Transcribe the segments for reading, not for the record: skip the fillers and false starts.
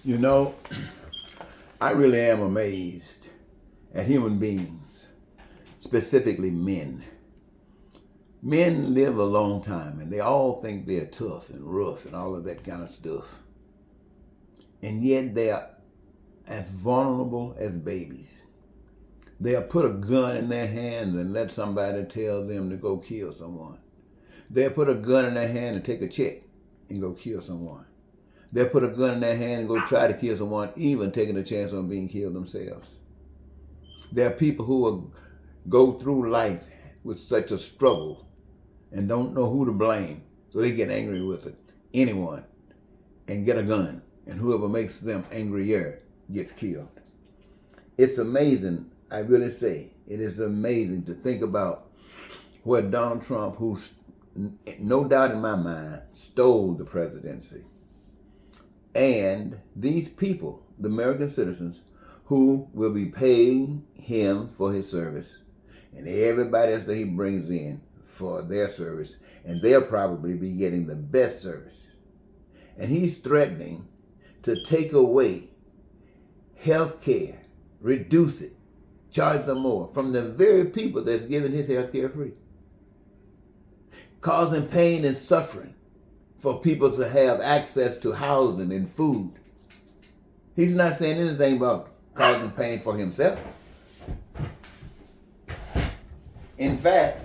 You know, I really am amazed at human beings, specifically men. Men live a long time and they all think they're tough and rough and all of that kind of stuff. And yet they are as vulnerable as babies. They'll put a gun in their hands and let somebody tell them to go kill someone. They'll put a gun in their hand and take a check and go kill someone. They'll put a gun in their hand and go try to kill someone, even taking a chance on being killed themselves. There are people who will go through life with such a struggle and don't know who to blame, so they get angry with anyone and get a gun, and whoever makes them angrier gets killed. It's amazing, I really say, it is amazing to think about where Donald Trump, who no doubt in my mind stole the presidency, and these people, the American citizens, who will be paying him for his service, and everybody else that he brings in for their service, and they'll probably be getting the best service. And he's threatening to take away health care, reduce it, charge them more from the very people that's giving his health care free, causing pain and suffering for people to have access to housing and food. He's not saying anything about causing pain for himself. In fact,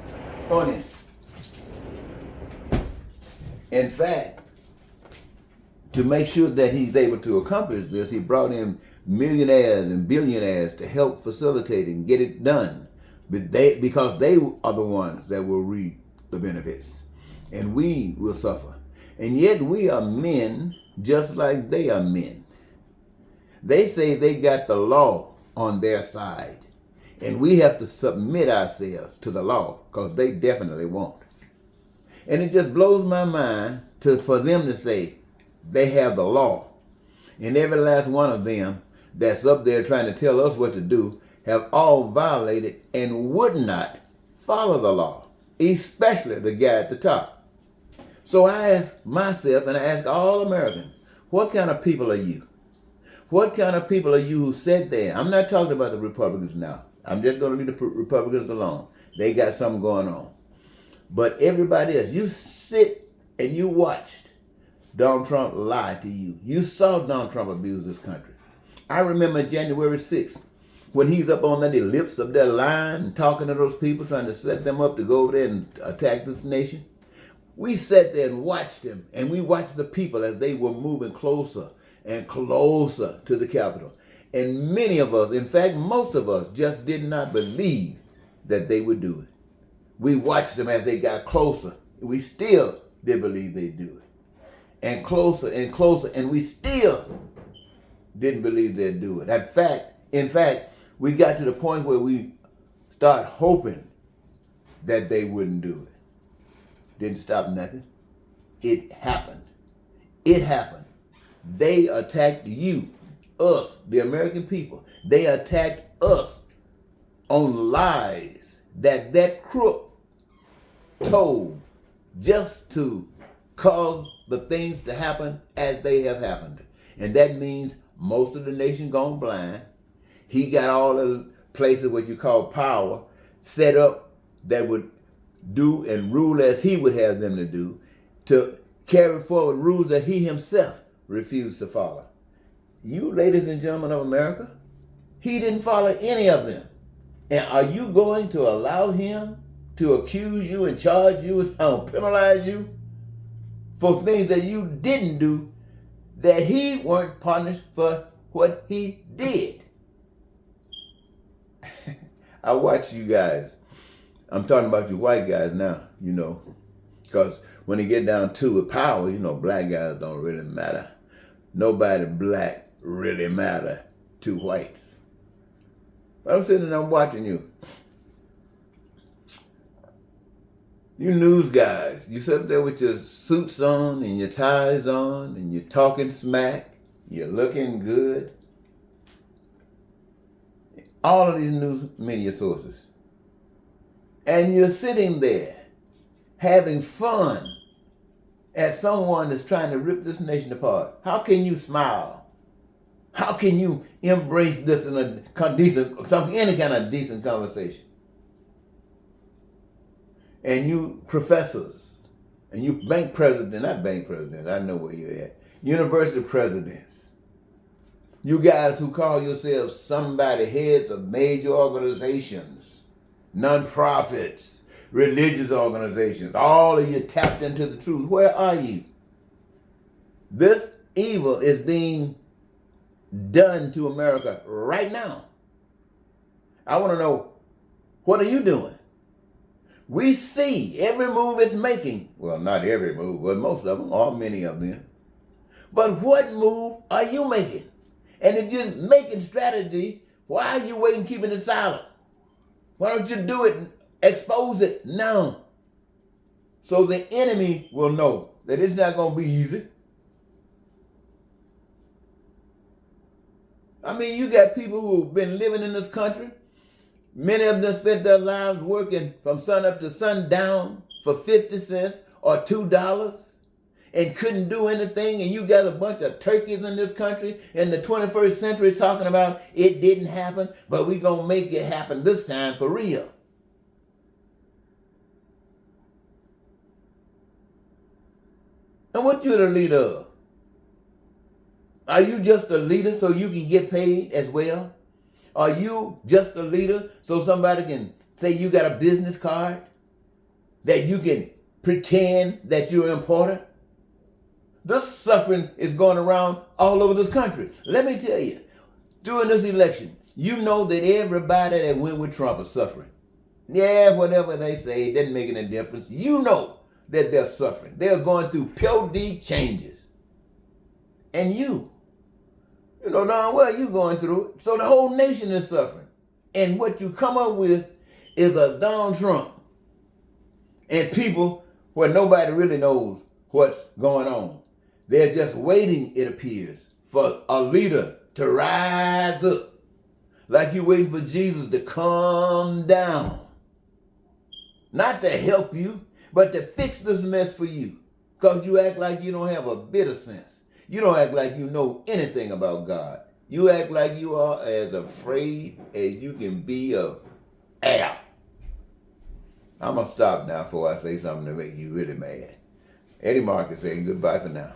to make sure that he's able to accomplish this, he brought in millionaires and billionaires to help facilitate and get it done. Because they are the ones that will reap the benefits. And we will suffer. And yet we are men just like they are men. They say they got the law on their side. And we have to submit ourselves to the law, because they definitely won't. And it just blows my mind for them to say they have the law. And every last one of them that's up there trying to tell us what to do have all violated and would not follow the law, especially the guy at the top. So I ask myself, and I ask all Americans, what kind of people are you? What kind of people are you who sit there? I'm not talking about the Republicans now. I'm just going to leave the Republicans alone. They got something going on. But everybody else, you sit and you watched Donald Trump lie to you. You saw Donald Trump abuse this country. I remember January 6th, when he's up on the lips of that line and talking to those people, trying to set them up to go over there and attack this nation. We sat there and watched him, and we watched the people as they were moving closer and closer to the Capitol. And many of us, in fact, most of us, just did not believe that they would do it. We watched them as they got closer. We still didn't believe they'd do it. And closer, and we still didn't believe they'd do it. In fact, we got to the point where we start hoping that they wouldn't do it. Didn't stop nothing. It happened. It happened. They attacked you, us, the American people. They attacked us on lies that crook told just to cause the things to happen as they have happened. And that means most of the nation gone blind. He got all the places what you call power set up that would do and rule as he would have them to do, to carry forward rules that he himself refused to follow. You ladies and gentlemen of America, he didn't follow any of them. And are you going to allow him to accuse you and charge you and penalize you for things that you didn't do, that he weren't punished for what he did? I watch you guys. I'm talking about you white guys now, because when they get down to it, power, black guys don't really matter. Nobody black really matter to whites. But I'm sitting there, I'm watching you. You news guys, you sit up there with your suits on and your ties on and you're talking smack, you're looking good. All of these news media sources. And you're sitting there having fun as someone that's trying to rip this nation apart. How can you smile How can you embrace this in any kind of decent conversation? And you professors, and you bank presidents, not bank presidents, I know where you're at, university presidents, you guys who call yourselves somebody heads of major organizations, non-profits, religious organizations, all of you tapped into the truth. Where are you? This evil is being done to America right now. I want to know, what are you doing? We see every move it's making. Well, not every move, but most of them, or many of them. But what move are you making? And if you're making strategy, why are you waiting, keeping it silent? Why don't you do it and expose it now? So the enemy will know that it's not going to be easy. I mean, you got people who've been living in this country. Many of them spent their lives working from sun up to sundown for 50 cents or $2 and couldn't do anything. And you got a bunch of turkeys in this country in the 21st century talking about it didn't happen, but we're going to make it happen this time for real. And what you're the leader of? Are you just a leader so you can get paid as well? Are you just a leader so somebody can say you got a business card that you can pretend that you're important? This suffering is going around all over this country. Let me tell you, during this election, you know that everybody that went with Trump is suffering. Yeah, whatever they say, it doesn't make any difference. You know that they're suffering. They're going through pure D changes. And you know darn well you're going through it. So the whole nation is suffering. And what you come up with is a Donald Trump and people where nobody really knows what's going on. They're just waiting, it appears, for a leader to rise up. Like you're waiting for Jesus to come down. Not to help you, but to fix this mess for you. Because you act like you don't have a bit of sense. You don't act like you know anything about God. You act like you are as afraid as you can be of air. I'm going to stop now before I say something to make you really mad. Eddie Marcus saying goodbye for now.